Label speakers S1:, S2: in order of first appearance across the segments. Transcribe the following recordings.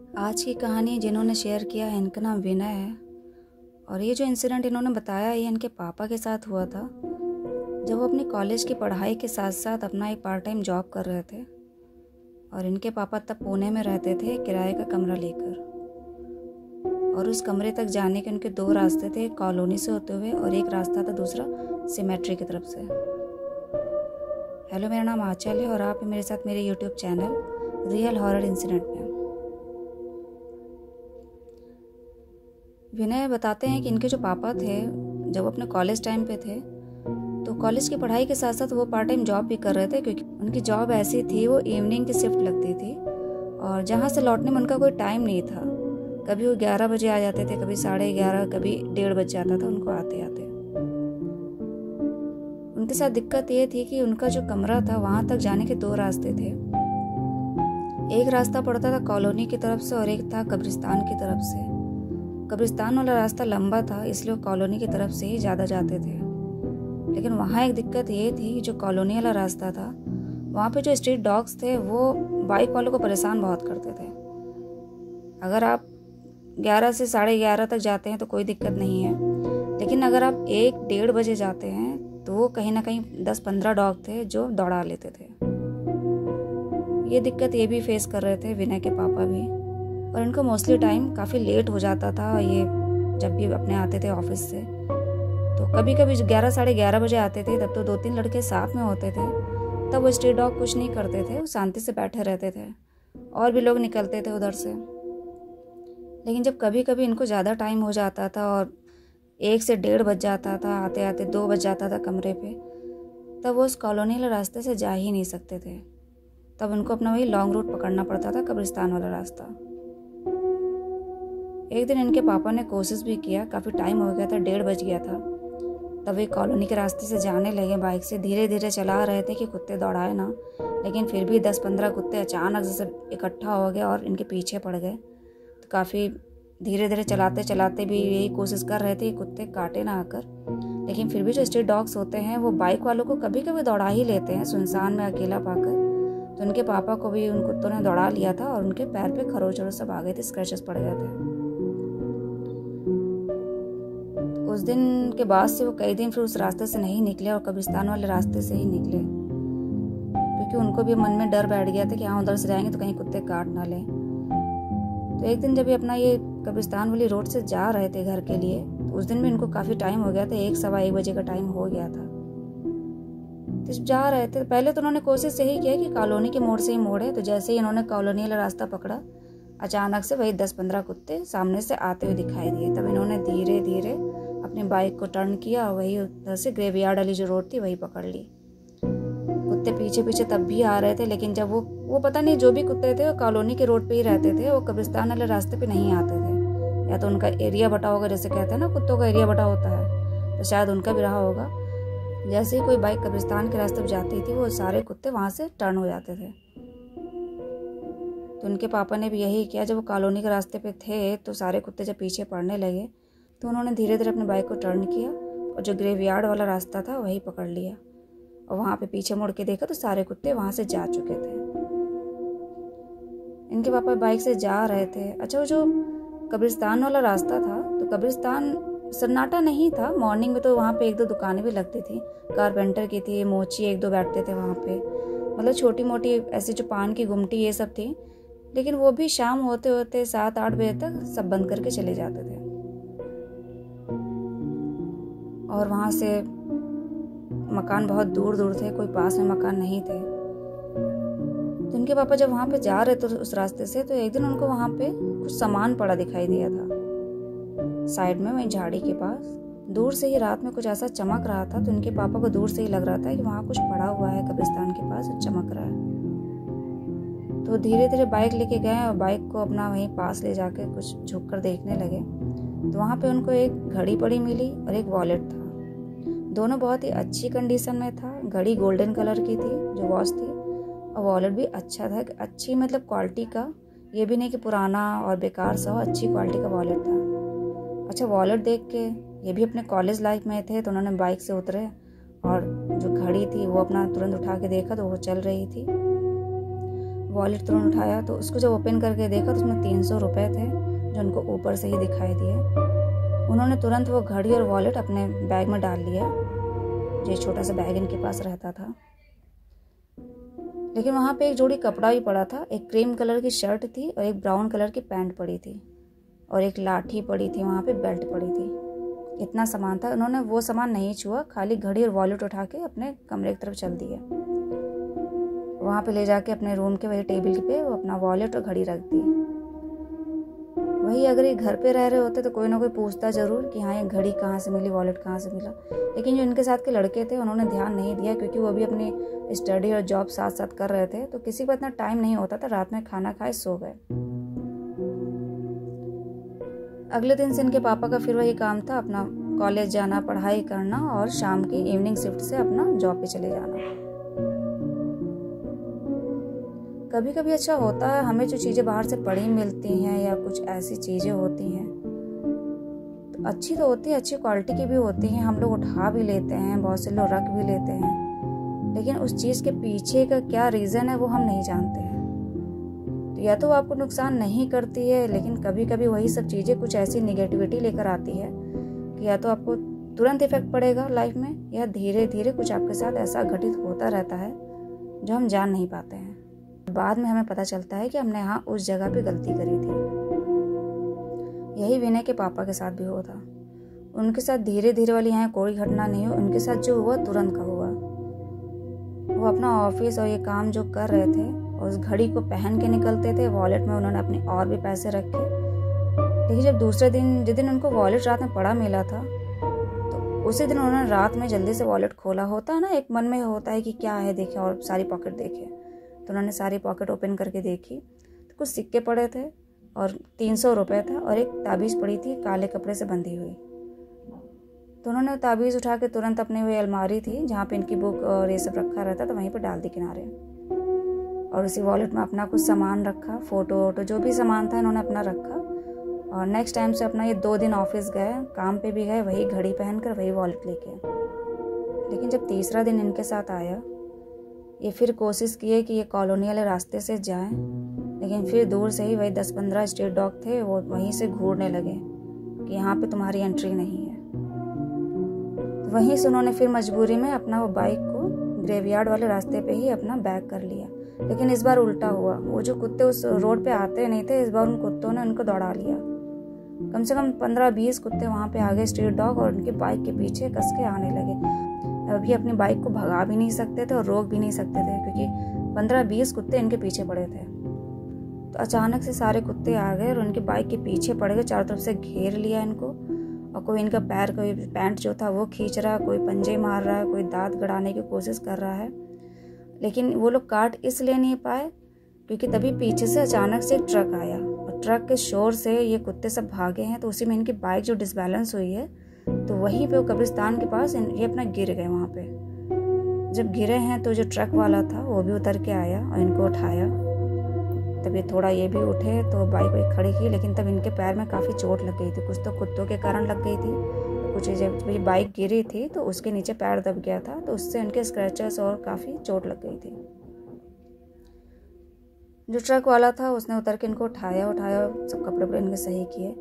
S1: आज की कहानी जिन्होंने शेयर किया है इनका नाम विनय है। और ये जो इंसिडेंट इन्होंने बताया ये इनके पापा के साथ हुआ था जब वो अपनी कॉलेज की पढ़ाई के साथ साथ अपना एक पार्ट टाइम जॉब कर रहे थे। और इनके पापा तब पुणे में रहते थे किराए का कमरा लेकर। और उस कमरे तक जाने के उनके दो रास्ते थे, एक कॉलोनी से होते हुए और एक रास्ता था दूसरा सिमेट्री की तरफ से। हेलो, मेरा नाम आंचल है और आप मेरे साथ मेरे YouTube channel real horror incident में। विनय बताते हैं कि इनके जो पापा थे जब वो अपने कॉलेज टाइम पे थे तो कॉलेज की पढ़ाई के साथ साथ वो पार्ट टाइम जॉब भी कर रहे थे, क्योंकि उनकी जॉब ऐसी थी, वो इवनिंग की शिफ्ट लगती थी और जहाँ से लौटने में उनका कोई टाइम नहीं था। कभी वो 11 बजे आ जाते थे, कभी 11:30, कभी 1:30 बज जाता था उनको आते आते। उनके साथ दिक्कत ये थी कि उनका जो कमरा था वहाँ तक जाने के दो रास्ते थे। एक रास्ता पड़ता था कॉलोनी की तरफ से और एक था कब्रिस्तान की तरफ से। कब्रिस्तान वाला रास्ता लंबा था, इसलिए वो कॉलोनी की तरफ से ही ज़्यादा जाते थे। लेकिन वहाँ एक दिक्कत ये थी, जो कॉलोनी वाला रास्ता था वहाँ पे जो स्ट्रीट डॉग्स थे वो बाइक वालों को परेशान बहुत करते थे। अगर आप 11 से 11:30 तक जाते हैं तो कोई दिक्कत नहीं है, लेकिन अगर आप 1-1:30 बजे जाते हैं तो वो कहीं ना कहीं 10-15 डॉग थे जो दौड़ा लेते थे। ये दिक्कत ये भी फेस कर रहे थे विनय के पापा भी। और इनको मोस्टली टाइम काफ़ी लेट हो जाता था ये जब भी अपने आते थे ऑफिस से। तो कभी कभी 11-11:30 बजे आते थे, तब तो 2-3 लड़के साथ में होते थे। तब वो स्ट्रीट डॉग कुछ नहीं करते थे, वो शांति से बैठे रहते थे और भी लोग निकलते थे उधर से। लेकिन जब कभी कभी इनको ज़्यादा टाइम हो जाता था और 1 से 1:30 बज जाता था, आते आते 2 बज जाता था कमरे पे, तब वो उस कॉलोनी वाले रास्ते से जा ही नहीं सकते थे। तब उनको अपना वही लॉन्ग रूट पकड़ना पड़ता था, कब्रिस्तान वाला रास्ता। एक दिन इनके पापा ने कोशिश भी किया, काफ़ी टाइम हो गया था, 1:30 बज गया था, तब वे कॉलोनी के रास्ते से जाने लगे। बाइक से धीरे धीरे चला रहे थे कि कुत्ते दौड़ाए ना, लेकिन फिर भी 10-15 कुत्ते अचानक से सब इकट्ठा हो गए और इनके पीछे पड़ गए। तो काफ़ी धीरे धीरे चलाते चलाते भी यही कोशिश कर रहे थे कि कुत्ते काटे ना आकर। लेकिन फिर भी जो स्ट्रीट डॉग्स होते हैं वो बाइक वालों को कभी कभी दौड़ा ही लेते हैं सुनसान में अकेला पाकर। तो उनके पापा को भी उन कुत्तों ने दौड़ा लिया था और उनके पैर पे खरोच वरोच सब आ गए थे, स्क्रैचेस पड़ गए थे। उस दिन के बाद से वो कई दिन फिर उस रास्ते से नहीं निकले और कब्रिस्तान वाले रास्ते से ही निकले, क्योंकि उनको भी मन में डर बैठ गया था कि हाँ उधर से जाएंगे तो कहीं कुत्ते काट ना लें। तो एक दिन जब ये अपना ये कब्रिस्तान वाली रोड से जा रहे थे घर के लिए, तो उस दिन भी इनको काफ़ी टाइम हो गया था, 1-1:15 बजे का टाइम हो गया था। तो जब जा रहे थे पहले तो उन्होंने कोशिश यही किया कि कॉलोनी के मोड़ से ही मोड़े। तो जैसे ही इन्होंने कॉलोनी वाला रास्ता पकड़ा, अचानक से वही 10-15 कुत्ते सामने से आते हुए दिखाई दिए। तब इन्होंने धीरे धीरे अपनी बाइक को टर्न किया और वही उधर से ग्रेवयार्ड वाली जो रोड थी वही पकड़ ली। कुत्ते पीछे पीछे तब भी आ रहे थे, लेकिन जब वो पता नहीं, जो भी कुत्ते थे वो कॉलोनी के रोड पे ही रहते थे, वो कब्रिस्तान वाले रास्ते पे नहीं आते थे। या तो उनका एरिया बटा होगा, जैसे कहते हैं ना कुत्तों का एरिया बटा होता है, तो शायद उनका भी रहा होगा। जैसे ही कोई बाइक कब्रिस्तान के रास्ते पे जाती थी वो सारे कुत्ते वहाँ से टर्न हो जाते थे। तो उनके पापा ने भी यही किया, जब वो कॉलोनी के रास्ते पे थे तो सारे कुत्ते जब पीछे पड़ने लगे तो उन्होंने धीरे धीरे अपनी बाइक को टर्न किया और जो ग्रेवयार्ड वाला रास्ता था वही पकड़ लिया। और वहाँ पे पीछे मुड़ के देखा तो सारे कुत्ते वहाँ से जा चुके थे। इनके पापा बाइक से जा रहे थे। अच्छा, वो जो कब्रिस्तान वाला रास्ता था तो कब्रिस्तान सन्नाटा नहीं था। मॉर्निंग में तो वहाँ पे 1-2 दुकानें भी लगती थी, कारपेंटर की थी, मोची 1-2 बैठते थे वहाँ पे, मतलब छोटी मोटी ऐसी जो पान की गुमटी ये सब थी। लेकिन वो भी शाम होते होते 7-8 बजे तक सब बंद करके चले जाते थे और वहाँ से मकान बहुत दूर दूर थे, कोई पास में मकान नहीं थे। तो उनके पापा जब वहाँ पे जा रहे थे उस रास्ते से, तो एक दिन उनको वहाँ पे कुछ सामान पड़ा दिखाई दिया था साइड में, वहीं झाड़ी के पास। दूर से ही रात में कुछ ऐसा चमक रहा था, तो उनके पापा को दूर से ही लग रहा था कि वहाँ कुछ पड़ा हुआ है कब्रिस्तान के पास, चमक रहा है। तो धीरे धीरे बाइक लेके गए और बाइक को अपना वहीं पास ले जाके कुछ झुक कर देखने लगे। तो वहाँ पे उनको एक घड़ी पड़ी मिली और एक वॉलेट था। दोनों बहुत ही अच्छी कंडीशन में था। घड़ी गोल्डन कलर की थी जो वॉच थी, और वॉलेट भी अच्छा था, अच्छी मतलब क्वालिटी का, ये भी नहीं कि पुराना और बेकार सा हो, अच्छी क्वालिटी का वॉलेट था। अच्छा, वॉलेट देख के ये भी अपने कॉलेज लाइफ में थे, तो उन्होंने बाइक से उतरे और जो घड़ी थी वो अपना तुरंत उठा के देखा तो वो चल रही थी। वॉलेट तुरंत उठाया तो उसको जब ओपन करके देखा तो उसमें 300 रुपये थे जो उनको ऊपर से ही दिखाई दिए। उन्होंने तुरंत वो घड़ी और वॉलेट अपने बैग में डाल लिया, जो छोटा सा बैग इनके पास रहता था। लेकिन वहाँ पे एक जोड़ी कपड़ा भी पड़ा था, एक क्रीम कलर की शर्ट थी और एक ब्राउन कलर की पैंट पड़ी थी और एक लाठी पड़ी थी, वहाँ पे बेल्ट पड़ी थी। इतना सामान था। उन्होंने वो सामान नहीं छुआ, खाली घड़ी और वॉलेट उठा के अपने कमरे की तरफ चल दिया। वहाँ पे ले जाके अपने रूम के वही टेबल पे वो अपना वॉलेट और घड़ी रख दी। वही अगर ये घर पे रह रहे होते तो कोई ना कोई पूछता ज़रूर कि हाँ ये घड़ी कहाँ से मिली, वॉलेट कहाँ से मिला। लेकिन जो इनके साथ के लड़के थे उन्होंने ध्यान नहीं दिया, क्योंकि वो भी अपनी स्टडी और जॉब साथ साथ कर रहे थे, तो किसी को इतना टाइम नहीं होता था। रात में खाना खाए सो गए। अगले दिन से इनके पापा का फिर वही काम था, अपना कॉलेज जाना, पढ़ाई करना और शाम की इवनिंग शिफ्ट से अपना जॉब पे चले जाना। कभी कभी अच्छा होता है, हमें जो चीज़ें बाहर से पड़ी मिलती हैं या कुछ ऐसी चीज़ें होती हैं तो अच्छी तो होती है, अच्छी क्वालिटी की भी होती हैं, हम लोग उठा भी लेते हैं, बहुत से लोग रख भी लेते हैं, लेकिन उस चीज़ के पीछे का क्या रीज़न है वो हम नहीं जानते हैं। तो या तो आपको नुकसान नहीं करती है, लेकिन कभी कभी वही सब चीज़ें कुछ ऐसी निगेटिविटी लेकर आती है कि या तो आपको तुरंत इफेक्ट पड़ेगा लाइफ में, या धीरे धीरे कुछ आपके साथ ऐसा घटित होता रहता है जो हम जान नहीं पाते हैं। बाद में हमें पता चलता है कि हमने यहाँ उस जगह पे गलती करी थी। यही विनय के पापा के साथ भी हुआ था। उनके साथ धीरे धीरे वाली यहाँ कोई घटना नहीं हुई, उनके साथ जो हुआ तुरंत का हुआ। वो अपना ऑफिस और ये काम जो कर रहे थे और उस घड़ी को पहन के निकलते थे, वॉलेट में उन्होंने अपने और भी पैसे रखे। लेकिन जब दूसरे दिन, जिस दिन उनको वॉलेट रात में पड़ा मिला था, तो उसी दिन उन्होंने रात में जल्दी से वॉलेट खोला। होता है ना, एक मन में होता है कि क्या है देखे, और सारी पॉकेट देखे। तो उन्होंने सारी पॉकेट ओपन करके देखी तो कुछ सिक्के पड़े थे और 300 रुपये था और एक ताबीज़ पड़ी थी काले कपड़े से बंधी हुई। तो उन्होंने ताबीज़ उठा के तुरंत अपनी वही अलमारी थी जहाँ पे इनकी बुक और ये सब रखा रहता था, वहीं पर डाल दी किनारे। और उसी वॉलेट में अपना कुछ सामान रखा, फ़ोटो वोटो जो भी सामान था इन्होंने अपना रखा। और नेक्स्ट टाइम से अपना ये 2 दिन ऑफिस गए, काम पे भी गए, वही घड़ी पहन कर वही वॉलेट लेके। लेकिन जब तीसरा दिन इनके साथ आया, ये फिर कोशिश किए कि ये कॉलोनी वाले रास्ते से जाएं, लेकिन फिर दूर से ही वही 10-15 स्ट्रीट डॉग थे, वो वहीं से घूरने लगे कि यहाँ पे तुम्हारी एंट्री नहीं है। तो वहीं से उन्होंने फिर मजबूरी में अपना वो बाइक को ग्रेवयार्ड वाले रास्ते पे ही अपना बैक कर लिया। लेकिन इस बार उल्टा हुआ, वो जो कुत्ते उस रोड पे आते नहीं थे, इस बार उन कुत्तों ने उनको दौड़ा लिया। कम से कम 15-20 कुत्ते वहाँ पे आ गए स्ट्रीट डॉग, और उनकी बाइक के पीछे कस के आने लगे। अभी अपनी बाइक को भगा भी नहीं सकते थे और रोक भी नहीं सकते थे, क्योंकि 15-20 कुत्ते इनके पीछे पड़े थे। तो अचानक से सारे कुत्ते आ गए और उनकी बाइक के पीछे पड़ गए, चारों तरफ से घेर लिया इनको। और कोई इनका पैर, कोई पैंट जो था वो खींच रहा है, कोई पंजे मार रहा है, कोई दांत गड़ाने की कोशिश कर रहा है। लेकिन वो लोग काट इसलिए नहीं पाए क्योंकि तभी पीछे से अचानक से एक ट्रक आया, और ट्रक के शोर से ये कुत्ते सब भागे हैं। तो उसी में इनकी बाइक जो डिसबैलेंस हुई है, तो वहीं पे वो कब्रिस्तान के पास ये अपना गिर गए। वहाँ पे जब गिरे हैं तो जो ट्रक वाला था वो भी उतर के आया और इनको उठाया। तब ये थोड़ा ये भी उठे तो बाइक वाइक खड़ी की, लेकिन तब इनके पैर में काफ़ी चोट लग गई थी। कुछ तो कुत्तों के कारण लग गई थी, कुछ जब ये बाइक गिरी थी तो उसके नीचे पैर दब गया था, तो उससे इनके स्क्रैचेस और काफ़ी चोट लग गई थी। जो ट्रक वाला था उसने उतर के इनको उठाया, सब कपड़े वपड़े इनके सही किए।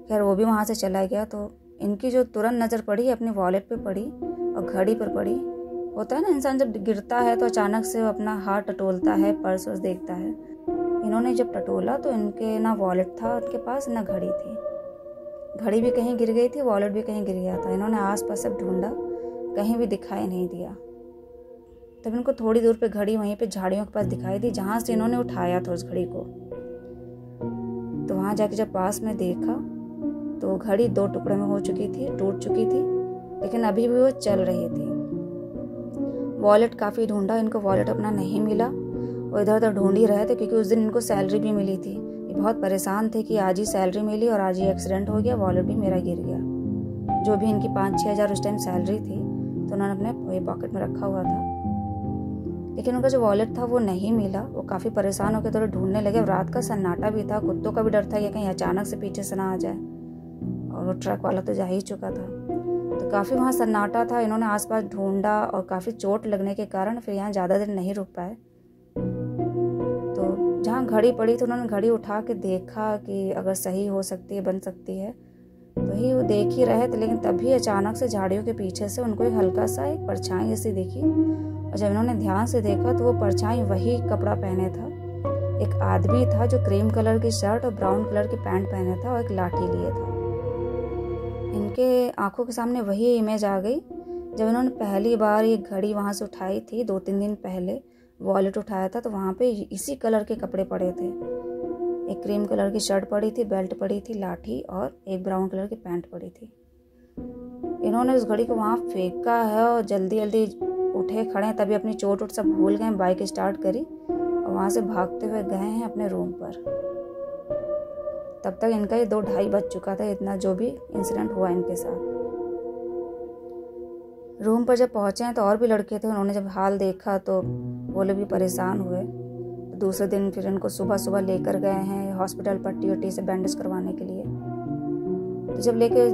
S1: खैर वो भी वहाँ से चला गया। तो इनकी जो तुरंत नज़र पड़ी अपनी वॉलेट पे पड़ी और घड़ी पर पड़ी। होता है ना, इंसान जब गिरता है तो अचानक से वो अपना हाथ टटोलता है, पर्स वर्स देखता है। इन्होंने जब टटोला तो इनके ना वॉलेट था उनके पास, ना घड़ी थी। घड़ी भी कहीं गिर गई थी, वॉलेट भी कहीं गिर गया था। इन्होंने आसपास सब ढूंढा, कहीं भी दिखाई नहीं दिया। तब इनको थोड़ी दूर पे घड़ी वहीं पे झाड़ियों के पास दिखाई दी, जहाँ से इन्होंने उठाया था उस घड़ी को। तो वहाँ जाके जब पास में देखा तो घड़ी 2 टुकड़े में हो चुकी थी, टूट चुकी थी, लेकिन अभी भी वो चल रही थी। वॉलेट काफ़ी ढूंढा, इनको वॉलेट अपना नहीं मिला। वो इधर उधर ढूंढ ही रहे थे, क्योंकि उस दिन इनको सैलरी भी मिली थी। ये बहुत परेशान थे कि आज ही सैलरी मिली और आज ही एक्सीडेंट हो गया, वॉलेट भी मेरा गिर गया। जो भी इनकी 5-6 हज़ार उस टाइम सैलरी थी, तो उन्होंने अपने पॉकेट में रखा हुआ था। लेकिन उनका जो वॉलेट था वो नहीं मिला। वो काफ़ी परेशान होकर थोड़े ढूंढने लगे। रात का सन्नाटा भी था, कुत्तों का भी डर था कि कहीं अचानक से पीछे से ना आ जाए, और वो ट्रक वाला तो जा ही चुका था। तो काफ़ी वहाँ सन्नाटा था। इन्होंने आसपास ढूंढा और काफ़ी चोट लगने के कारण फिर यहाँ ज़्यादा देर नहीं रुक पाए। तो जहाँ घड़ी पड़ी थी उन्होंने घड़ी उठा के देखा कि अगर सही हो सकती है, बन सकती है। वही वो देख ही रहे थे, लेकिन तभी अचानक से झाड़ियों के पीछे से उनको एक हल्का सा एक परछाई जैसी दिखी। और जब इन्होंने ध्यान से देखा तो वो परछाई वही कपड़ा पहने था। एक आदमी था जो क्रीम कलर की शर्ट और ब्राउन कलर की पैंट पहने था और एक लाठी लिए था। इनके आंखों के सामने वही इमेज आ गई जब इन्होंने पहली बार ये घड़ी वहाँ से उठाई थी। 2-3 दिन पहले वॉलेट उठाया था तो वहाँ पे इसी कलर के कपड़े पड़े थे। एक क्रीम कलर की शर्ट पड़ी थी, बेल्ट पड़ी थी, लाठी और एक ब्राउन कलर की पैंट पड़ी थी। इन्होंने उस घड़ी को वहाँ फेंका है और जल्दी जल्दी उठे खड़े, तभी अपनी चोट उठ सब भूल गए, बाइक स्टार्ट करी और वहाँ से भागते हुए गए हैं अपने रूम पर। तब तक इनका ये 2-2:30 बज चुका था, इतना जो भी इंसिडेंट हुआ इनके साथ। रूम पर जब पहुँचे हैं तो और भी लड़के थे। उन्होंने जब हाल देखा तो वो लोग भी परेशान हुए। तो दूसरे दिन फिर इनको सुबह सुबह लेकर गए हैं हॉस्पिटल, पट्टी वट्टी से बैंडेज करवाने के लिए। तो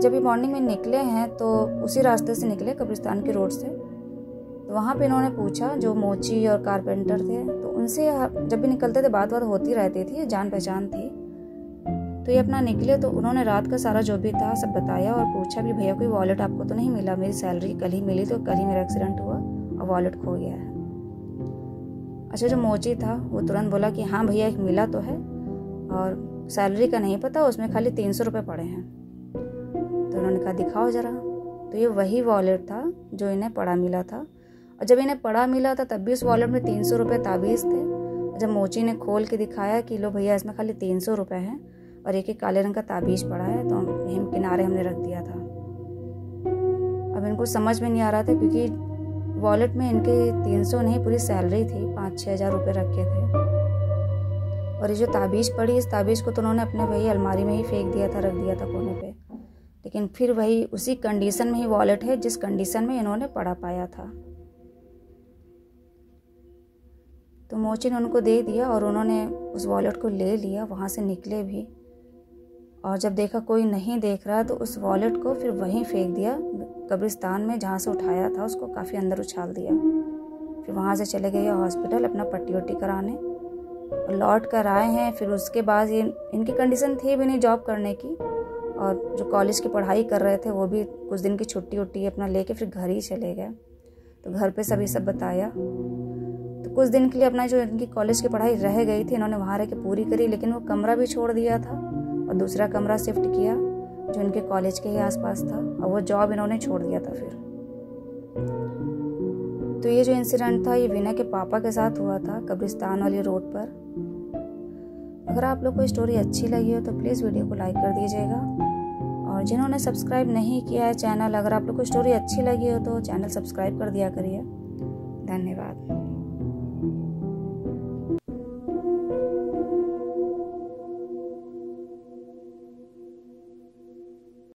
S1: जब ये मॉर्निंग में निकले हैं तो उसी रास्ते से निकले, कब्रिस्तान की रोड से। तो वहाँ पे इन्होंने पूछा, जो मोची और कारपेंटर थे, तो उनसे जब भी निकलते थे बात होती रहती थी, जान पहचान थी। तो ये अपना निकले तो उन्होंने रात का सारा जो भी था सब बताया और पूछा भी, भैया कोई वॉलेट आपको तो नहीं मिला? मेरी सैलरी कल ही मिली, तो कल ही मेरा एक्सीडेंट हुआ और वॉलेट खो गया है। अच्छा, जो मोची था वो तुरंत बोला कि हाँ भैया, एक मिला तो है और सैलरी का नहीं पता, उसमें खाली 300 रुपये पड़े हैं। तो उन्होंने कहा दिखाओ ज़रा। तो ये वही वॉलेट था जो इन्हें पड़ा मिला था। और जब इन्हें पड़ा मिला था तब भी उस वॉलेट में 300 रुपये ताबीज़ थे। जब मोची ने खोल के दिखाया कि लो भैया, इसमें खाली 300 रुपये हैं और एक काले रंग का ताबीज़ पड़ा है, तो हम किनारे हमने रख दिया था। अब इनको समझ में नहीं आ रहा था क्योंकि वॉलेट में इनके 300 नहीं, पूरी सैलरी थी, 5-6 हज़ार रुपये रखे थे। और ये जो ताबीज़ पड़ी, इस ताबीज़ को तो उन्होंने अपने वही अलमारी में ही फेंक दिया था, रख दिया था कोने पे। लेकिन फिर वही उसी कंडीशन में ही वॉलेट है जिस कंडीशन में इन्होंने पड़ा पाया था। तो मोची ने उनको दे दिया और उन्होंने उस वॉलेट को ले लिया, वहाँ से निकले भी। और जब देखा कोई नहीं देख रहा तो उस वॉलेट को फिर वहीं फेंक दिया कब्रिस्तान में, जहाँ से उठाया था उसको काफ़ी अंदर उछाल दिया। फिर वहाँ से चले गए हॉस्पिटल अपना पट्टी वट्टी कराने और लौट कर आए हैं। फिर उसके बाद ये इनकी कंडीशन थी भी नहीं जॉब करने की, और जो कॉलेज की पढ़ाई कर रहे थे वो भी कुछ दिन की छुट्टी उट्टी अपना लेके फिर घर ही चले गए। तो घर पे सभी सब बताया। तो कुछ दिन के लिए अपना जो इनकी कॉलेज की पढ़ाई रह गई थी इन्होंने वहाँ रह के पूरी करी, लेकिन वो कमरा भी छोड़ दिया था और दूसरा कमरा शिफ्ट किया जो इनके कॉलेज के ही आसपास था, और वो जॉब इन्होंने छोड़ दिया था फिर। तो ये जो इंसिडेंट था ये विनय के पापा के साथ हुआ था कब्रिस्तान वाली रोड पर। अगर आप लोग को स्टोरी अच्छी लगी हो तो प्लीज़ वीडियो को लाइक कर दीजिएगा, और जिन्होंने सब्सक्राइब नहीं किया है चैनल, अगर आप लोग को स्टोरी अच्छी लगी हो तो चैनल सब्सक्राइब कर दिया करिए। धन्यवाद।